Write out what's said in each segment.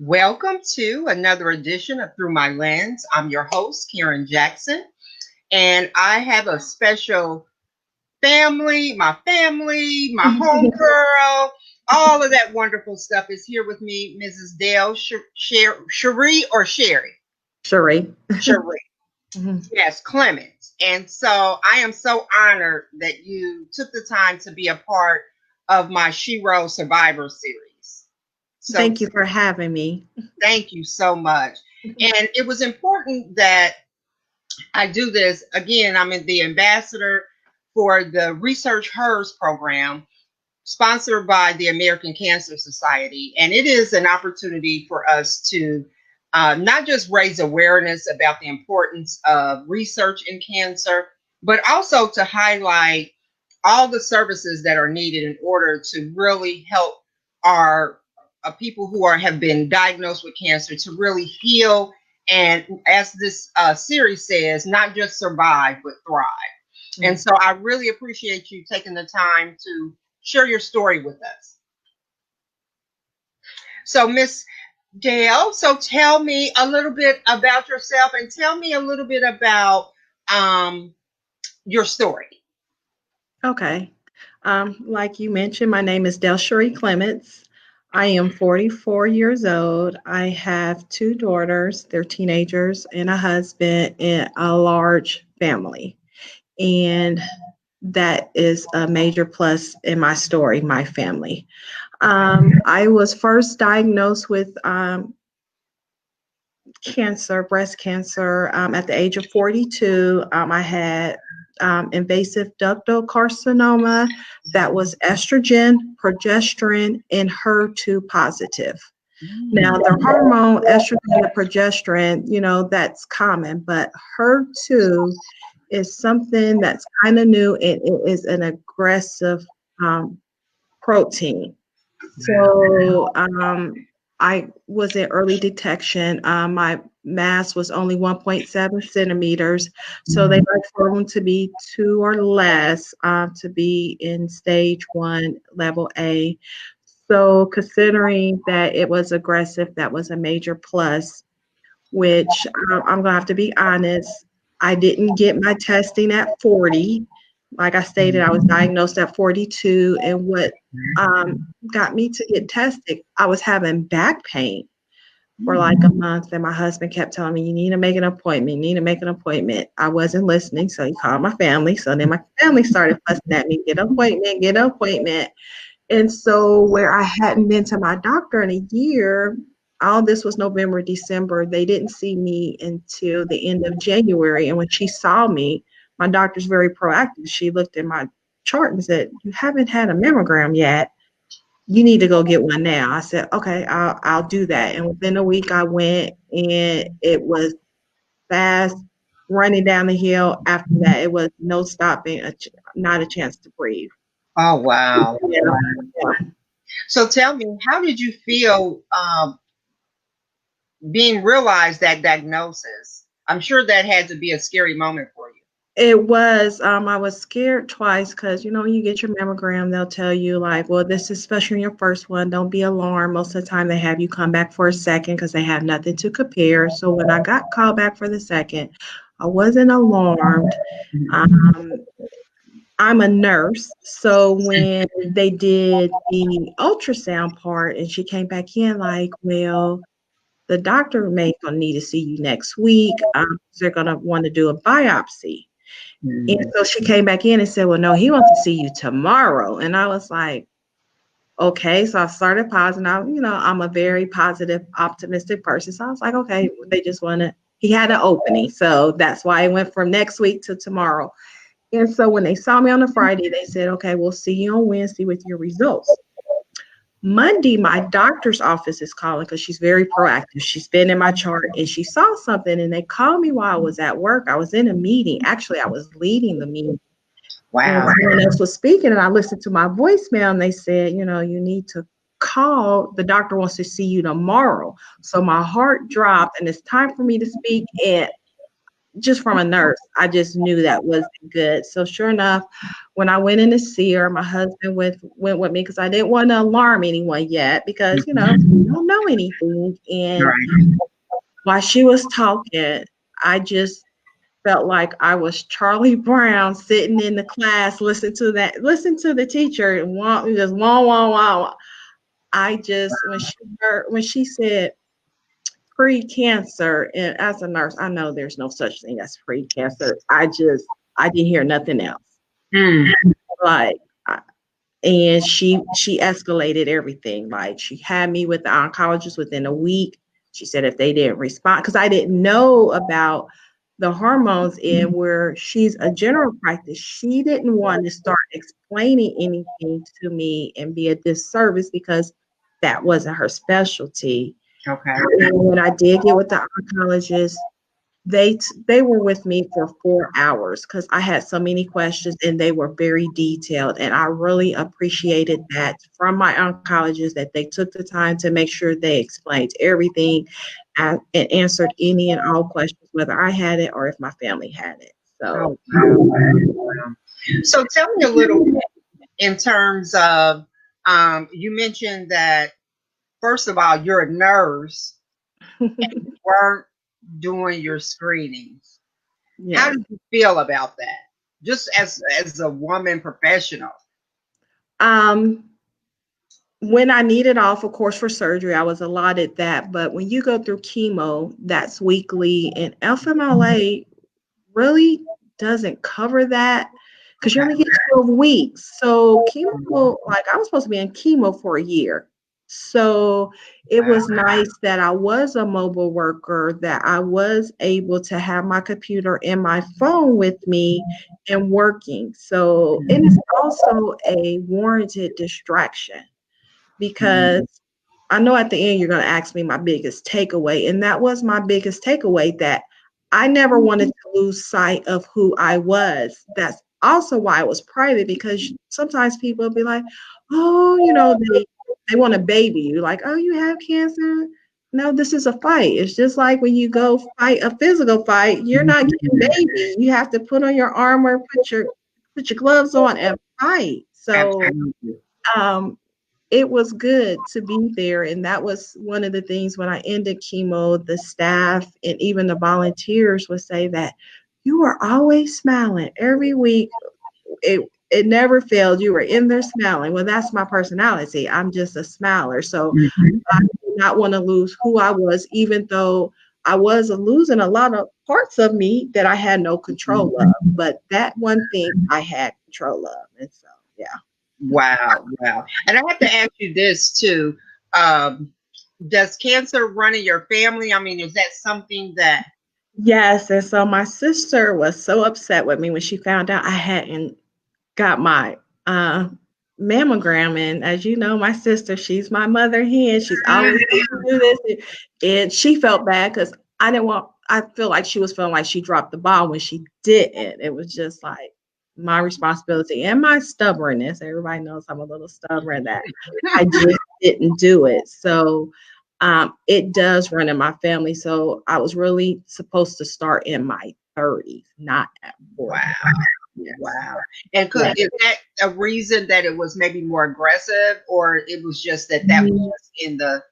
Welcome to another edition of Through My Lens. I'm your host, Karen Jackson, and I have a special family, my homegirl, all of that wonderful stuff is here with me, Mrs. Dale Cherie or Sherry? Sheree. Cherie. Mhm. Yes, Clements. And so I am so honored that you took the time to be a part of my Sheroes Survivor series. So Thank you for having me. thank you so much. And it was important that I do this. Again, I'm the ambassador for the Research HERS program, sponsored by the American Cancer Society. And it is an opportunity for us to not just raise awareness about the importance of research in cancer, but also to highlight all the services that are needed in order to really help our people who have been diagnosed with cancer to really heal and, as this series says, not just survive but thrive. And so I really appreciate you taking the time to share your story with us. So, Miss Dale, so tell me a little bit about yourself and tell me a little bit about um, your story. Okay. Like you mentioned, my name is Delcherie Clements. I am 44 years old. I have two daughters, they're teenagers, and a husband and a large family. And that is a major plus in my story, my family. I was first diagnosed with cancer, breast cancer, at the age of 42. I had invasive ductal carcinoma that was estrogen, progesterone, and HER2 positive. Now, the hormone estrogen and progesterone, that's common, but HER2 is something that's kind of new and it is an aggressive um, protein. So I was in early detection. My mass was only 1.7 centimeters. So they like for them to be two or less to be in stage one, level A. So considering that it was aggressive, that was a major plus, which I'm going to have to be honest, I didn't get my testing at 40. Like I stated, I was diagnosed at 42. And what got me to get tested, I was having back pain for like a month. And my husband kept telling me, you need to make an appointment, you need to make an appointment. I wasn't listening. So he called my family. So then my family started fussing at me, get an appointment, get an appointment. And so, where I hadn't been to my doctor in a year, all this was November, December. They didn't see me until the end of January. And when she saw me, my doctor's very proactive. She looked at my chart and said, you haven't had a mammogram yet. You need to go get one now. I said, okay, I'll do that. And within a week, I went and it was fast running down the hill. After that, it was no stopping, not a chance to breathe. Oh, wow. Yeah. So tell me, how did you feel being realized that diagnosis? I'm sure that had to be a scary moment for you. It was. I was scared twice because, when you get your mammogram, they'll tell you, like, well, this is especially in your first one. Don't be alarmed. Most of the time, they have you come back for a second because they have nothing to compare. So when I got called back for the second, I wasn't alarmed. Um, I'm a nurse. So when they did the ultrasound part and she came back in, like, well, the doctor may gonna need to see you next week. They're gonna want to do a biopsy. And so she came back in and said, well, no, he wants to see you tomorrow. And I was like, okay. So I started pausing. I'm a very positive, optimistic person. So I was like, okay, they just want to, he had an opening. So that's why it went from next week to tomorrow. And so when they saw me on a Friday, they said, okay, we'll see you on Wednesday with your results. Monday, my doctor's office is calling because she's very proactive. She's been in my chart and she saw something and they called me while I was at work. I was in a meeting. Actually, I was leading the meeting. And Wow. someone else was speaking and I listened to my voicemail and they said, you need to call. The doctor wants to see you tomorrow. So my heart dropped and it's time for me to speak. And just from a nurse, I just knew that wasn't good. So sure enough, when I went in to see her, my husband went with me because I didn't want to alarm anyone yet because we don't know anything. And Right. while she was talking, I just felt like I was Charlie Brown sitting in the class, listen to the teacher and just wah wah wah. I just when she said pre-cancer, and as a nurse, I know there's no such thing as pre-cancer. I didn't hear nothing else. Mm. Like and she escalated everything. Like she had me with the oncologist within a week. She said if they didn't respond, because I didn't know about the hormones in where she's a general practice, she didn't want to start explaining anything to me and be a disservice because that wasn't her specialty. Okay. And when I did get with the oncologist, they were with me for 4 hours because I had so many questions and they were very detailed. And I really appreciated that from my oncologist that they took the time to make sure they explained everything and answered any and all questions, whether I had it or if my family had it. So Oh, wow, wow. So tell me a little bit in terms of, you mentioned that, first of all, you're a nurse, weren't doing your screenings. How yes. did you feel about that? Just as a woman professional. Um, when I needed off, of course, for surgery, I was allotted that. But when you go through chemo, that's weekly, and FMLA really doesn't cover that because you Okay. only get 12 weeks. So chemo, like I was supposed to be in chemo for a year. So it Wow. was nice that I was a mobile worker, that I was able to have my computer and my phone with me and working. So it is also a warranted distraction because I know at the end you're going to ask me my biggest takeaway, and that was my biggest takeaway that I never wanted to lose sight of who I was. That's also why I was private because sometimes people will be like, "Oh, they want to baby you, like, oh, you have cancer." No, this is a fight. It's just like when you go fight a physical fight, you're not getting baby. You have to put on your armor, put your gloves on, and fight. So Absolutely. um, it was good to be there. And that was one of the things when I ended chemo, the staff and even the volunteers would say that you were always smiling every week. It never failed. You were in there smiling. Well, that's my personality. I'm just a smiler. So Mhm. I did not want to lose who I was, even though I was losing a lot of parts of me that I had no control of. But that one thing I had control of. And so, yeah. Wow, wow. And I have to ask you this too. Um, does cancer run in your family? I mean, is that something that, Yes, and so my sister was so upset with me when she found out I hadn't got my uh, mammogram. And as you know, my sister, she's my mother hen. She's always going to do this, and she felt bad because I didn't want. I feel like she was feeling like she dropped the ball when she didn't. It was just like my responsibility and my stubbornness. Everybody knows I'm a little stubborn that I just didn't do it. So it does run in my family. So I was really supposed to start in my 30s, not at wow, 40. Yes. wow. And Yes. is that a reason that it was maybe more aggressive, or it was just that that was just in the,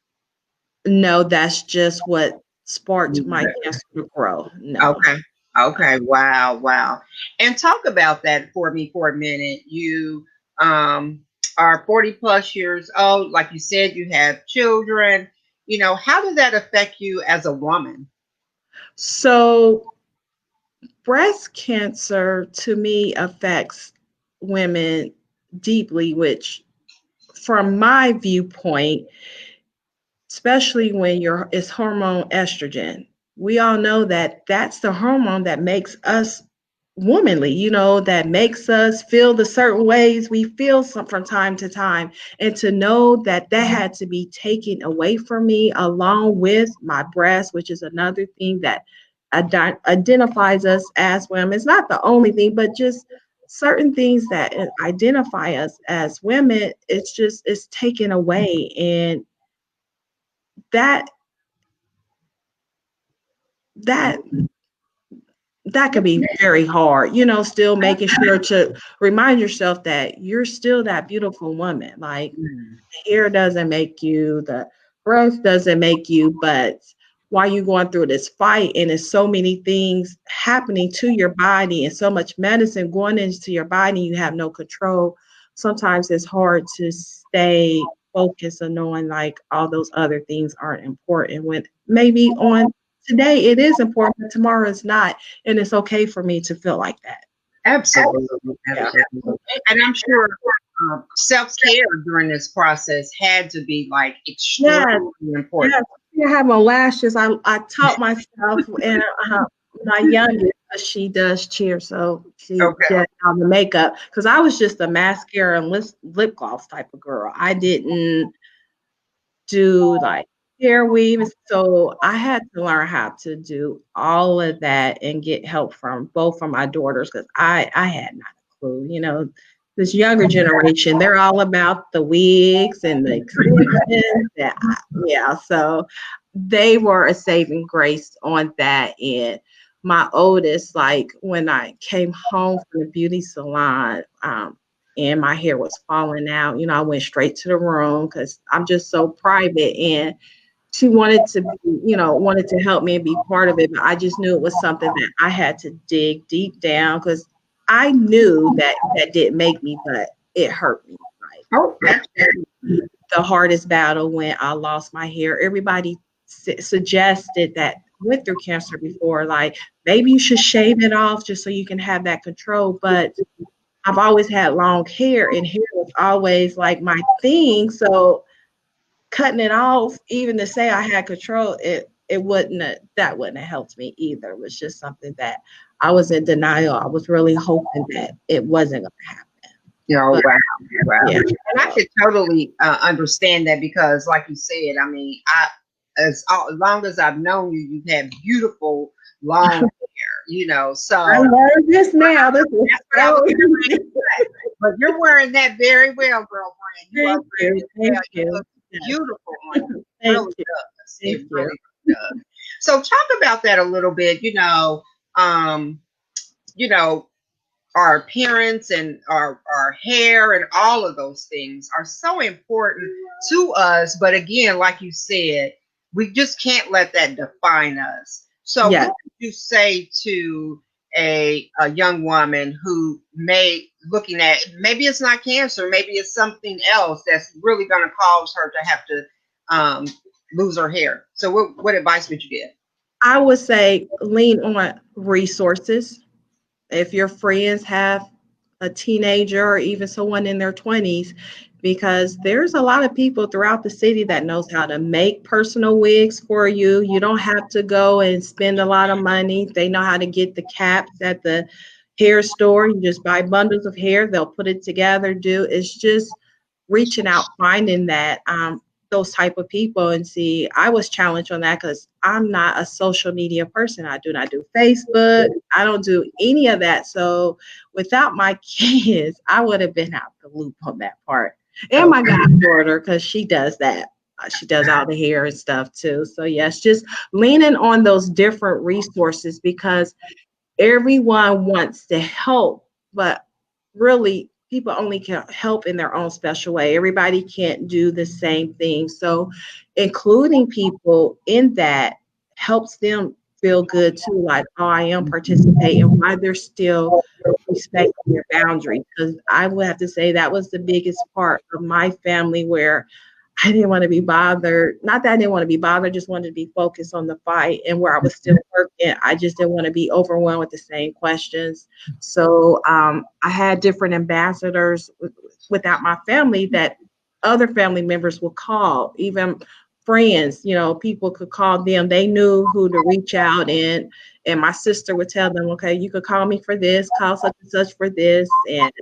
No, that's just what sparked my cancer to grow. No. okay. Okay. Wow. Wow. And talk about that for me for a minute. You um, are 40 plus years old. Like you said, you have children. How did that affect you as a woman? So breast cancer to me affects women deeply, which from my viewpoint, especially when it's hormone estrogen. We all know that that's the hormone that makes us womanly, that makes us feel the certain ways we feel from time to time. And to know that that had to be taken away from me along with my breast, which is another thing that identifies us as women. It's not the only thing, but just certain things that identify us as women, it's taken away. And that that that could be very hard, still making sure to remind yourself that you're still that beautiful woman. Like, Mm. hair doesn't make you, the breath doesn't make you, but while you're going through this fight and there's so many things happening to your body and so much medicine going into your body, you have no control. Sometimes it's hard to stay focused on knowing like all those other things aren't important when maybe on today it is important, but tomorrow it's not. And it's okay for me to feel like that. Absolutely, Yeah. absolutely. And I'm sure self-care during this process had to be like Yes. extremely Yes, important. I have on lashes. I taught myself, and my youngest, she does cheer, so she Okay. did all the makeup. Because I was just a mascara and lip gloss type of girl. I didn't do like hair weave, so I had to learn how to do all of that and get help from both from my daughters because I had not a clue. This younger generation, they're all about the wigs and the extensions. Yeah, so they were a saving grace on that end. My oldest, like when I came home from the beauty salon, and my hair was falling out, I went straight to the room because I'm just so private. And she wanted to be, wanted to help me and be part of it. But I just knew it was something that I had to dig deep down because I knew that that didn't make me, but it hurt me. Oh, Like the hardest battle when I lost my hair. Everybody suggested that went through cancer before, like maybe you should shave it off just so you can have that control. But I've always had long hair, and hair was always like my thing. So cutting it off, even to say I had control, it wouldn't have, that wouldn't have helped me either. It was just something that I was in denial. I was really hoping that it wasn't going to happen. wow, But wow. yeah, And I could totally understand that because, like you said, I mean, as long as I've known you, you've had beautiful long hair, I So learned this now. This is that's what I was so getting ready to say. But you're wearing that very well, girlfriend. You are thank wearing you, it thank well. You you. look Yes, beautiful on you. It thank really you, does. thank It you. really does. So talk about that a little bit. Um, you know, our appearance and our hair and all of those things are so important to us. But again, like you said, we just can't let that define us. So what Yes. would you say to a young woman who may looking at maybe it's not cancer, maybe it's something else that's really going to cause her to have to um, lose her hair? So what advice would you give? I would say lean on resources. If your friends have a teenager or even someone in their 20s, because there's a lot of people throughout the city that knows how to make personal wigs for you. You don't have to go and spend a lot of money. They know how to get the caps at the hair store. You just buy bundles of hair, they'll put it together. It's just reaching out, finding that those type of people. And see, I was challenged on that because I'm not a social media person. I do not do Facebook. I don't do any of that. So without my kids, I would have been out the loop on that part. And my goddaughter, because she does that. She does all the hair and stuff too. So yes, just leaning on those different resources because everyone wants to help, but really people only can help in their own special way. Everybody can't do the same thing. So including people in that helps them feel good too, like, oh, I am participating, why they're still respecting their boundaries. Because I would have to say that was the biggest part of my family where I didn't want to be bothered. Not that I didn't want to be bothered, just wanted to be focused on the fight and where I was still working. I just didn't want to be overwhelmed with the same questions. So I had different ambassadors without my family that other family members would call, even friends, people could call them. They knew who to reach out and my sister would tell them, okay, you could call me for this, call such and such for this. And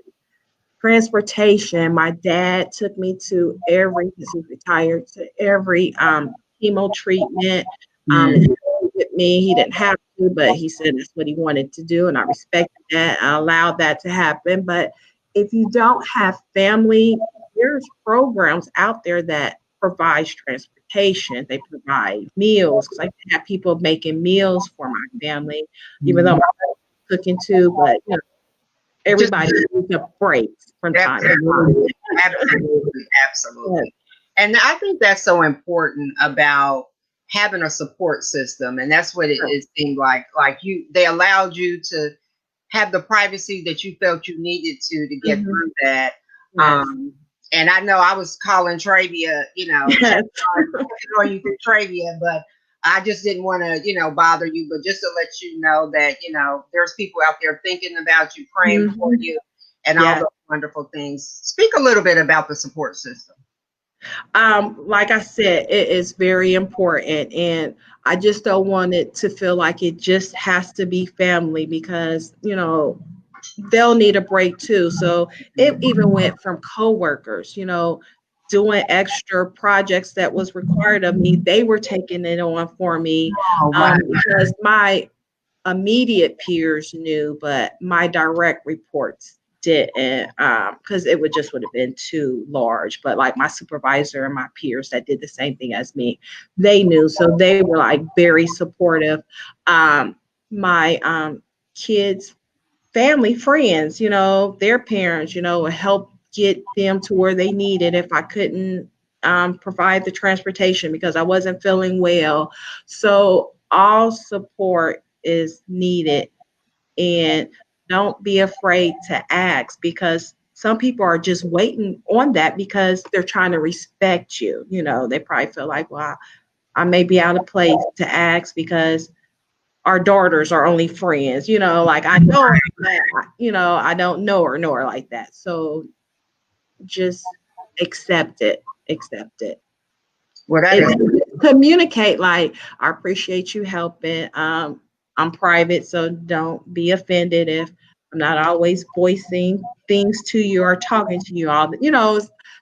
transportation. My dad took me to every, because he's retired, to every chemo treatment. And Mm. stayed with me. He didn't have to, but he said that's what he wanted to do, and I respected that. I allowed that to happen. But if you don't have family, there's programs out there that provides transportation. They provide meals because I have people making meals for my family, even though my cooking too, but you know, Just everybody needs a break from time to definitely, time. absolutely, Yeah. absolutely. And I think that's so important about having a support system, and that's what it seemed like. Like they allowed you to have the privacy that you felt you needed to get Mhm. through that. Yes. And I know I was calling Travia, Yes. checking on you through Travia, but I just didn't want to, bother you. But just to let you know that, there's people out there thinking about you, praying for Mhm. you, and all Yes. those wonderful things. Speak a little bit about the support system. Like I said, it is very important, and I just don't want it to feel like it just has to be family because they'll need a break too. So it even went from coworkers, doing extra projects that was required of me. They were taking it on for me Oh, wow. because my immediate peers knew, but my direct reports didn't, because it would have been too large. But like my supervisor and my peers that did the same thing as me, they knew, so they were like very supportive. My kids family, friends, their parents, would help get them to where they needed if I couldn't provide the transportation because I wasn't feeling well. So all support is needed, and don't be afraid to ask because some people are just waiting on that because they're trying to respect you. They probably feel like, well, I may be out of place to ask because our daughters are only friends, like I know her, but I don't know her like that. So just accept it. Well, that is And communicate like I appreciate you helping. I'm private, so don't be offended if I'm not always voicing things to you or talking to you all,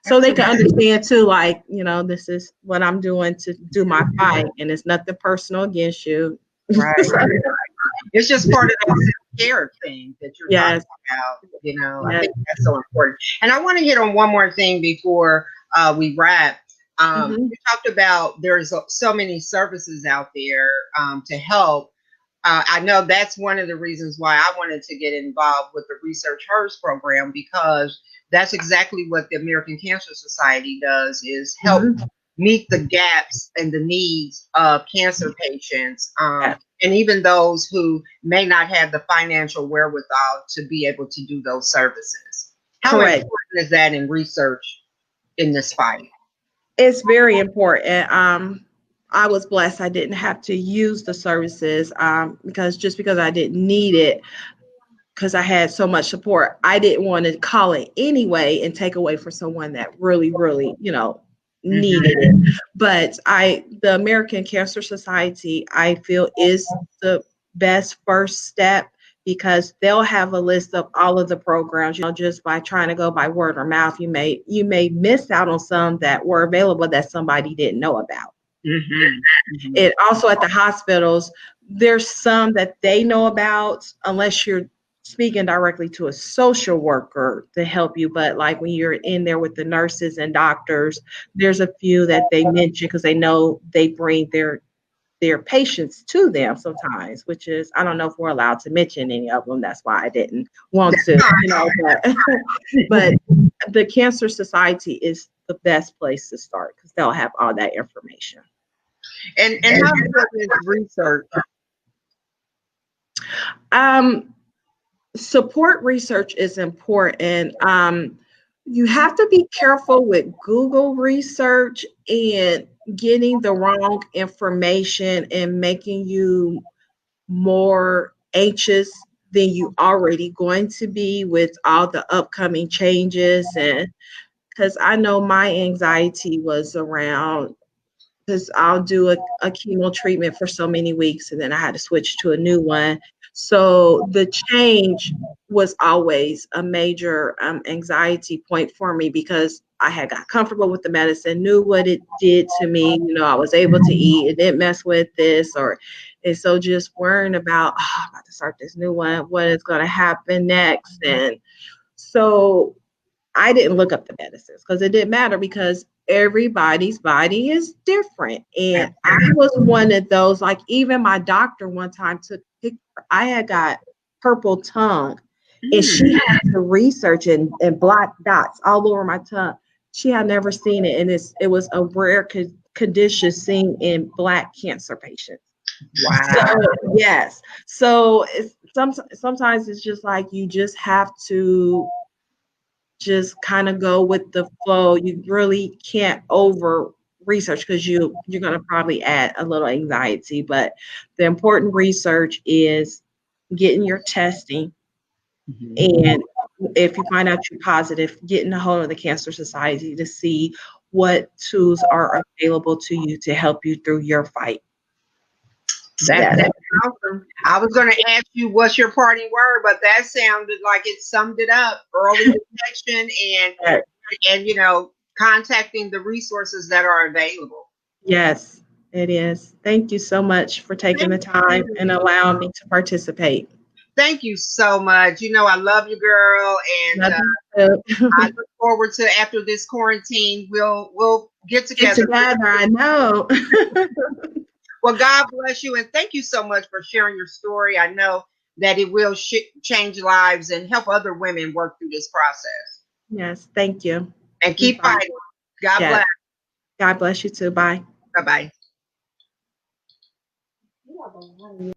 so they can absolutely understand too, like, this is what I'm doing to do my fight and it's nothing personal against you. right. It's just part of that self-care thing that you're talking Yes. about. I Yes. think that's so important. And I want to hit on one more thing before we wrap. Mhm. You talked about there's so many services out there to help. I know that's one of the reasons why I wanted to get involved with the Research Hers program, because that's exactly what the American Cancer Society does, is help Mhm. meet the gaps and the needs of cancer patients, Yes. and even those who may not have the financial wherewithal to be able to do those services. How Correct. important is that in research in this fight? It's very important. I was blessed I didn't have to use the services because I didn't need it because I had so much support. I didn't want to call it anyway and take away from someone that really, really, Mhm. needed it. But the American Cancer Society, I feel, is the best first step because they'll have a list of all of the programs. Just by trying to go by word or mouth, you may miss out on some that were available that somebody didn't know about. Mhm. Mhm. And also at the hospitals, there's some that they know about unless you're speaking directly to a social worker to help you. But like when you're in there with the nurses and doctors, there's a few that they mention because they know they bring their patients to them sometimes, which is, I don't know if we're allowed to mention any of them. That's why I didn't want to, but, but the Cancer Society is the best place to start because they'll have all that information. And how important is research? Um, Support research is important. You have to be careful with Google research and getting the wrong information and making you more anxious than you already going to be with all the upcoming changes. And because I know my anxiety was around because I'll do a chemo treatment for so many weeks and then I had to switch to a new one. So the change was always a major anxiety point for me because I had got comfortable with the medicine, knew what it did to me. I was able to eat, it didn't mess with this and so just worrying about, I'm about to start this new one, what is going to happen next. And so I didn't look up the medicines because it didn't matter because everybody's body is different. And I was one of those, like even my doctor one time took a picture. I had got purple tongue. And Mm. she had to research and black dots all over my tongue. She had never seen it, and it was a rare condition seen in Black cancer patients. So Wow. yes, so sometimes it's just like you just have to just kind of go with the flow. You really can't over research because you're going to probably add a little anxiety. But the important research is getting your testing, Mhm. and if you find out you're positive, getting a hold of the Cancer Society to see what tools are available to you to help you through your fight. Yes. That's awesome. I was going to ask you what's your parting word, but that sounded like it summed it up. Early detection and contacting the resources that are available. Yes, it is. Thank you so much for taking Thank the time you. and allowing me to participate. Thank you so much. I love you, girl, and Love you I too. look forward to after this quarantine, we'll get Get together. together, I know. Well, God bless you, and thank you so much for sharing your story. I know that it will change lives and help other women work through this process. Yes, thank you. And keep Bye. fighting. God Yes. bless. God bless you too. Bye. Bye bye.